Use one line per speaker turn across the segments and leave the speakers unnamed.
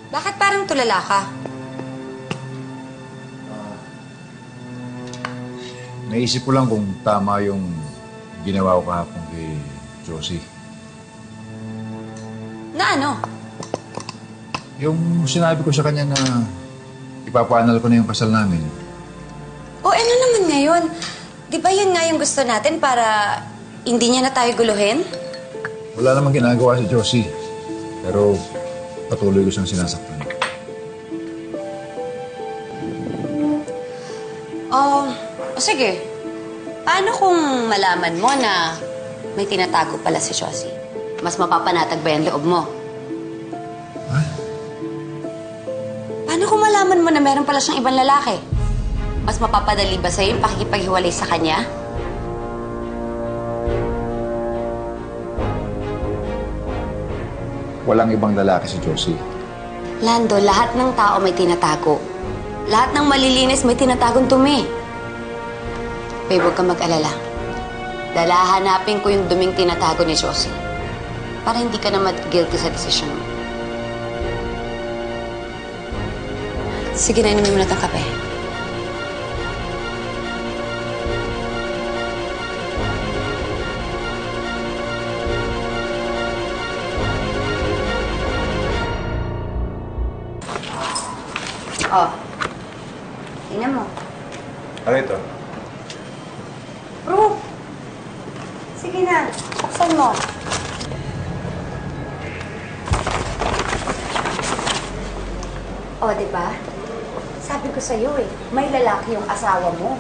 Bakit parang tulala ka?
Naisip ko lang kung tama yung ginawa ko kahapon kay Josie.
Na ano?
Yung sinabi ko sa kanya na ipapaanal ko na yung kasal namin.
O ano naman ngayon? Di ba yun nga yung gusto natin para hindi niya na tayo guluhin?
Wala namang ginagawa si Josie. Pero patuloy ko siyang sinasaktan.
O sige. Paano kung malaman mo na may tinatago pala si Josie? Mas mapapanatag ba yung loob mo?
Ha?
Paano kung malaman mo na meron pala siyang ibang lalaki? Mas mapapadali ba sa'yo yung pakikipaghiwalay sa kanya?
Walang ibang lalaki si Josie.
Lando, lahat ng tao may tinatago. Lahat ng malilinis may tinatagong tumi. Babe, huwag kang mag-alala. Dalahanapin ko yung duming tinatago ni Josie. Para hindi ka na mag-guilty sa desisyon mo. Sige na, inumin mo na itong kape. Oh. Tingnan mo.
Ano ito?
Bro! Sige na. Buksan mo. Oh, di ba? Sabi ko sa'yo eh, may lalaki yung asawa mo.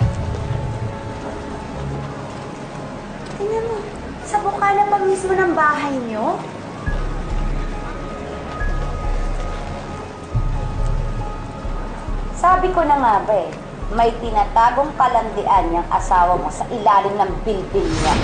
Tingnan mo. Sa bukana pa mismo ng bahay niyo. Sabi ko na nga ba eh, may tinatagong kalandian yung asawa mo sa ilalim ng bilbil niya.